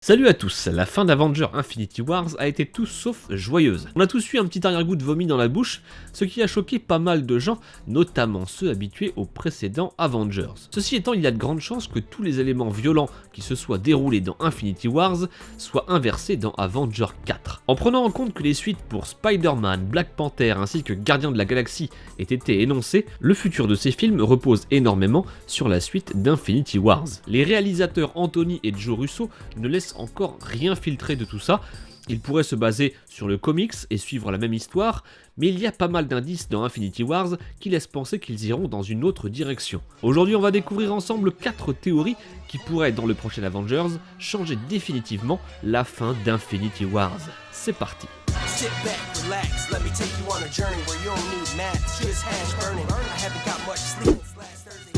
Salut à tous, la fin d'Avengers Infinity Wars a été tout sauf joyeuse. On a tous eu un petit arrière-goût de vomi dans la bouche, ce qui a choqué pas mal de gens, notamment ceux habitués aux précédents Avengers. Ceci étant, il y a de grandes chances que tous les éléments violents qui se soient déroulés dans Infinity Wars soient inversés dans Avengers 4. En prenant en compte que les suites pour Spider-Man, Black Panther ainsi que Gardiens de la Galaxie aient été énoncées, le futur de ces films repose énormément sur la suite d'Infinity Wars. Les réalisateurs Anthony et Joe Russo ne laissent encore rien filtré de tout ça. Il pourrait se baser sur le comics et suivre la même histoire, mais il y a pas mal d'indices dans Infinity Wars qui laissent penser qu'ils iront dans une autre direction. Aujourd'hui, on va découvrir ensemble 4 théories qui pourraient, dans le prochain Avengers, changer définitivement la fin d'Infinity Wars. C'est parti. Sit back, relax, let me take you on a journey where you don't need math, just hash burning. I haven't got much sleep.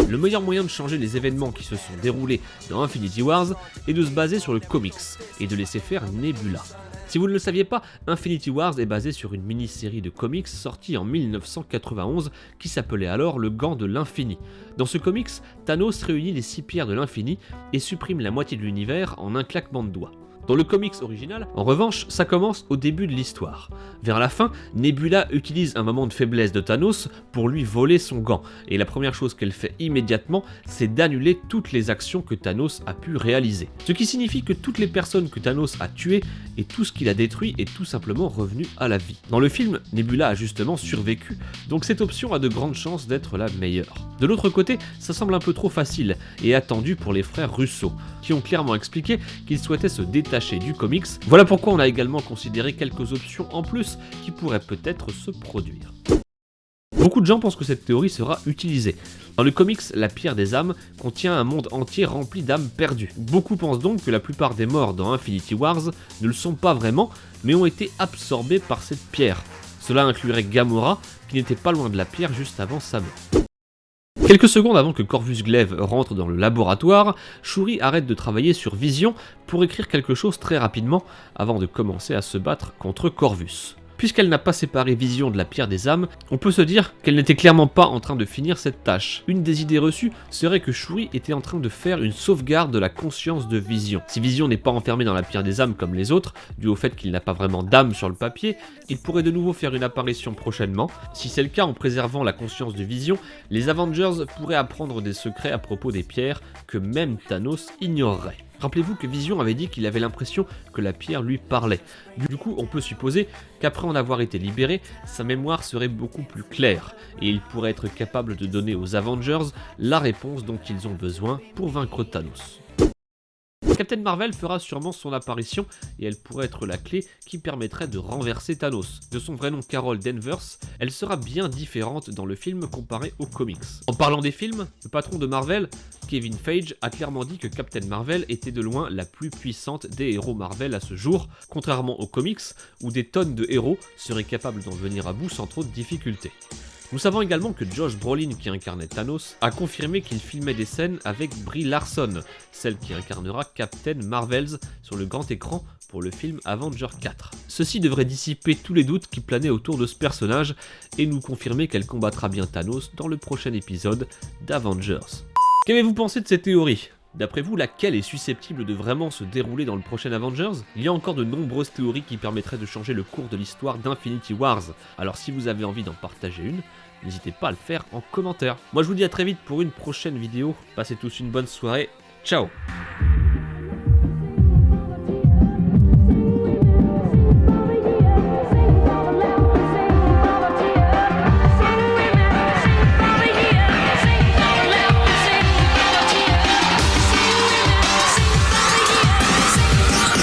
Le meilleur moyen de changer les événements qui se sont déroulés dans Infinity Wars est de se baser sur le comics et de laisser faire Nebula. Si vous ne le saviez pas, Infinity Wars est basé sur une mini-série de comics sortie en 1991 qui s'appelait alors le Gant de l'Infini. Dans ce comics, Thanos réunit les 6 pierres de l'Infini et supprime la moitié de l'univers en un claquement de doigts. Dans le comics original, en revanche, ça commence au début de l'histoire. Vers la fin, Nebula utilise un moment de faiblesse de Thanos pour lui voler son gant, et la première chose qu'elle fait immédiatement, c'est d'annuler toutes les actions que Thanos a pu réaliser. Ce qui signifie que toutes les personnes que Thanos a tuées et tout ce qu'il a détruit est tout simplement revenu à la vie. Dans le film, Nebula a justement survécu, donc cette option a de grandes chances d'être la meilleure. De l'autre côté, ça semble un peu trop facile et attendu pour les frères Russo, qui ont clairement expliqué qu'ils souhaitaient se détacher du comics. Voilà pourquoi on a également considéré quelques options en plus qui pourraient peut-être se produire. Beaucoup de gens pensent que cette théorie sera utilisée. Dans le comics, la pierre des âmes contient un monde entier rempli d'âmes perdues. Beaucoup pensent donc que la plupart des morts dans Infinity Wars ne le sont pas vraiment, mais ont été absorbés par cette pierre. Cela inclurait Gamora, qui n'était pas loin de la pierre juste avant sa mort. Quelques secondes avant que Corvus Glaive rentre dans le laboratoire, Shuri arrête de travailler sur Vision pour écrire quelque chose très rapidement avant de commencer à se battre contre Corvus. Puisqu'elle n'a pas séparé Vision de la pierre des âmes, on peut se dire qu'elle n'était clairement pas en train de finir cette tâche. Une des idées reçues serait que Shuri était en train de faire une sauvegarde de la conscience de Vision. Si Vision n'est pas enfermé dans la pierre des âmes comme les autres, dû au fait qu'il n'a pas vraiment d'âme sur le papier, il pourrait de nouveau faire une apparition prochainement. Si c'est le cas, en préservant la conscience de Vision, les Avengers pourraient apprendre des secrets à propos des pierres que même Thanos ignorerait. Rappelez-vous que Vision avait dit qu'il avait l'impression que la pierre lui parlait. Du coup, on peut supposer qu'après en avoir été libéré, sa mémoire serait beaucoup plus claire, et il pourrait être capable de donner aux Avengers la réponse dont ils ont besoin pour vaincre Thanos. Captain Marvel fera sûrement son apparition et elle pourrait être la clé qui permettrait de renverser Thanos. De son vrai nom Carol Danvers, elle sera bien différente dans le film comparé aux comics. En parlant des films, le patron de Marvel, Kevin Feige, a clairement dit que Captain Marvel était de loin la plus puissante des héros Marvel à ce jour, contrairement aux comics où des tonnes de héros seraient capables d'en venir à bout sans trop de difficultés. Nous savons également que Josh Brolin, qui incarnait Thanos, a confirmé qu'il filmait des scènes avec Brie Larson, celle qui incarnera Captain Marvel sur le grand écran pour le film Avengers 4. Ceci devrait dissiper tous les doutes qui planaient autour de ce personnage et nous confirmer qu'elle combattra bien Thanos dans le prochain épisode d'Avengers. Qu'avez-vous pensé de cette théorie ? D'après vous, laquelle est susceptible de vraiment se dérouler dans le prochain Avengers ? Il y a encore de nombreuses théories qui permettraient de changer le cours de l'histoire d'Infinity Wars. Alors si vous avez envie d'en partager une, n'hésitez pas à le faire en commentaire. Moi je vous dis à très vite pour une prochaine vidéo. Passez tous une bonne soirée. Ciao !